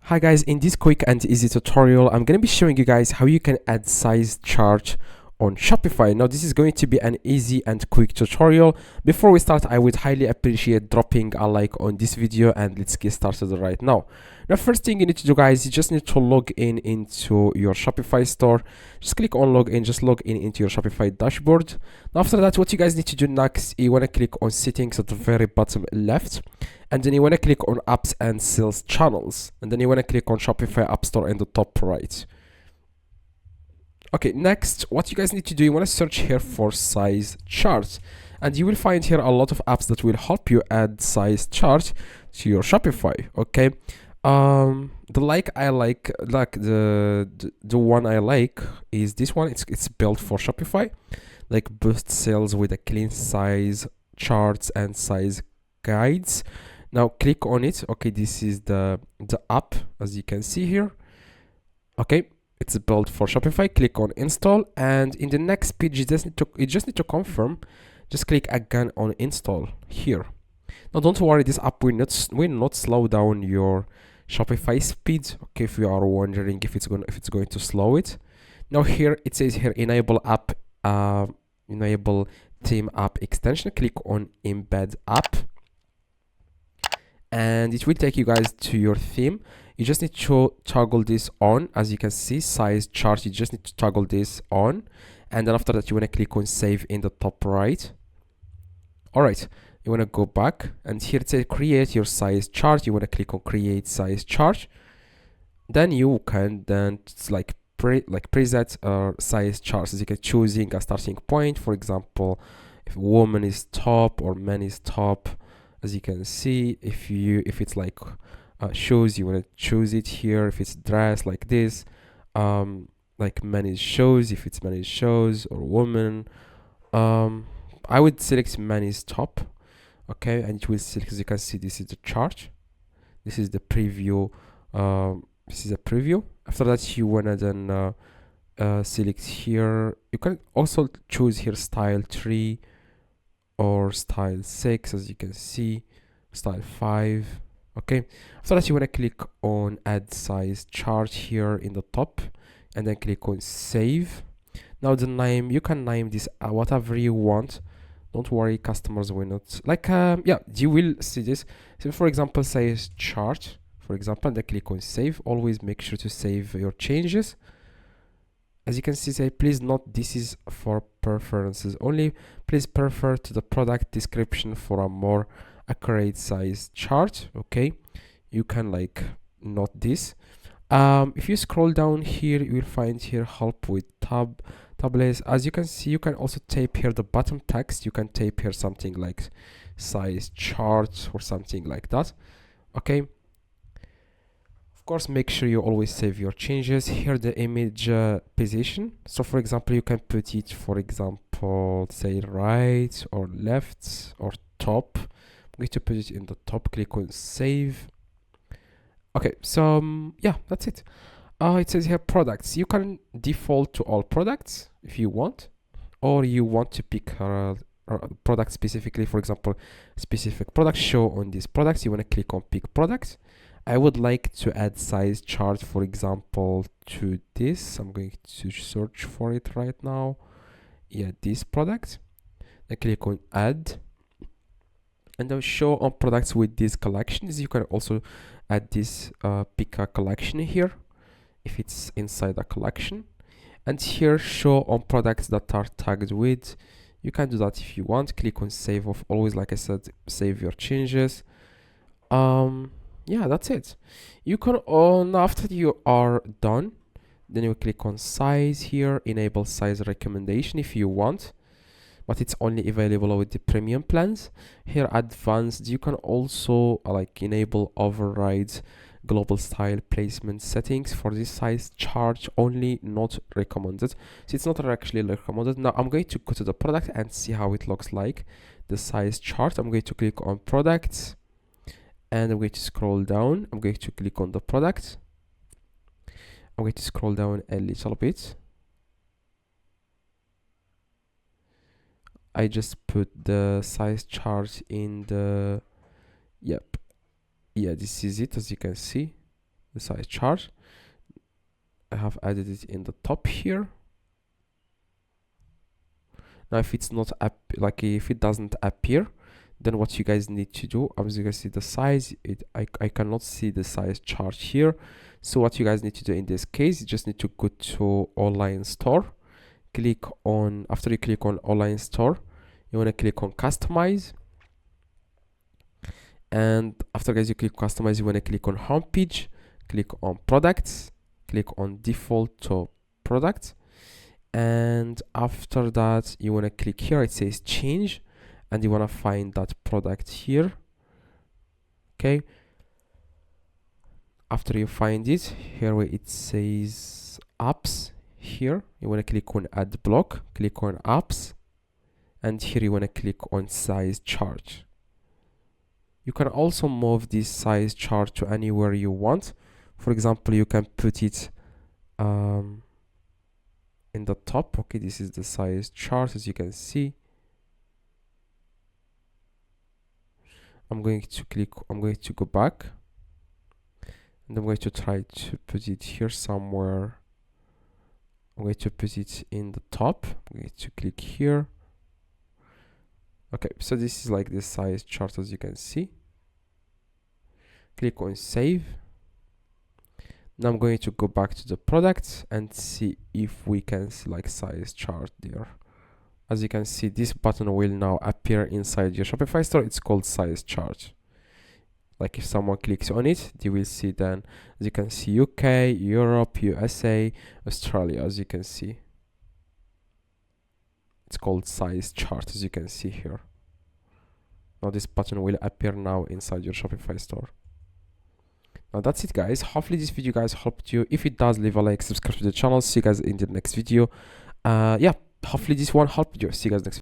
Hi guys, in this quick and easy tutorial, I'm going to be showing you guys how you can add size chart on Shopify. Now this is going to be an easy and quick tutorial. Before we start, I would highly appreciate dropping a like on this video and let's get started right now. Now first thing you need to do guys, you just need to log in into your Shopify store. Just click on login, just log in into your Shopify dashboard. Now after that, what you guys need to do next, you want to click on settings at the very bottom left. And then you want to click on apps and sales channels, and then you want to click on Shopify App Store in the top right. Okay, next what you guys need to do, you want to search here for size chart, and you will find here a lot of apps that will help you add size chart to your Shopify. Okay, the one I like is this one. It's built for Shopify, like boost sales with a clean size charts and size guides. Now click on it. Okay, this is the app, as you can see here. Okay, it's built for Shopify. Click on install, and in the next page you just need to confirm. Just click again on install here. Now don't worry, this app will not slow down your Shopify speed. Okay, if you are wondering if it's going to slow it. Now here it says here enable theme app extension. Click on embed app, and it will take you guys to your theme. You just need to toggle this on. As you can see, size chart, you just need to toggle this on, and then after that you want to click on save in the top right. All right, you want to go back, and here it says create your size chart. You want to click on create size chart. Then you can preset size charts. As you can choosing a starting point, for example, if woman is top or man is top. As you can see, if it's like shoes, you want to choose it here. If it's dress like this, like man is shoes, if it's man is shoes, or woman, I would select man is top. Okay, and it will select. As you can see, this is the chart, this is the preview, this is a preview. After that you wanna then select here. You can also choose here style 3 or style 6, as you can see, style 5. Okay, after that you want to click on add size chart here in the top, and then click on save. Now the name, you can name this whatever you want. Don't worry, customers will not yeah, you will see this. So for example, size chart, for example, and then click on save. Always make sure to save your changes. As you can see, say please note this is for preferences only. Please refer to the product description for a more accurate size chart. Okay, you can note this. If you scroll down here, you will find here help with tablets. As you can see, you can also type here the bottom text. You can type here something like size chart or something like that. Okay, of course, make sure you always save your changes. Here the image position. So for example, you can put it, for example, say right or left or top. I'm going to put it in the top. Click on save. Okay, so yeah, that's it. It says here products. You can default to all products if you want, or you want to pick a product specifically. For example, specific product show on these products. You want to click on pick products. I would like to add size chart, for example, to this. I'm going to search for it right now. Yeah, this product. Then click on add, and then show on products with these collections. You can also add this pick a collection here if it's inside a collection, and here show on products that are tagged with. You can do that if you want. Click on save off. Always, like I said, save your changes. Yeah, that's it. You can after you are done, then you click on size here, enable size recommendation if you want, but it's only available with the premium plans. Here advanced, you can also enable overrides global style placement settings for this size chart, only not recommended. So it's not actually recommended. Now I'm going to go to the product and see how it looks like, the size chart. I'm going to click on products, and I'm going to scroll down. I'm going to click on the product. I'm going to scroll down a little bit. I just put the size chart in the, yep, yeah, this is it, as you can see. the size chart. I have added it in the top here. Now if it's not like if it doesn't appear, then what you guys need to do, as you can see the size, I cannot see the size chart here. So what you guys need to do in this case, you just need to go to online store, click on, after you click on online store, you want to click on customize, and after guys you click customize, you want to click on home page, click on products, click on default to products, and after that you want to click here, it says change, and you want to find that product here. Okay, after you find it here where it says apps, here you want to click on add block, click on apps, and here you want to click on size chart. You can also move this size chart to anywhere you want. For example, you can put it in the top. Okay, this is the size chart, as you can see. I'm going to go back, and I'm going to try to put it here somewhere. I'm going to put it in the top. I'm going to click here. Okay, so this is like the size chart, as you can see. Click on save. Now I'm going to go back to the product and see if we can see like size chart there. As you can see, this button will now appear inside your Shopify store. It's called size chart. Like if someone clicks on it, they will see then, as you can see, UK, Europe, USA, Australia, as you can see. It's called size chart, as you can see here. Now this button will appear now inside your Shopify store. Now that's it, guys. Hopefully this video guys helped you. If it does, leave a like, subscribe to the channel. See you guys in the next video. Yeah, hopefully this one helped you. See you guys next video.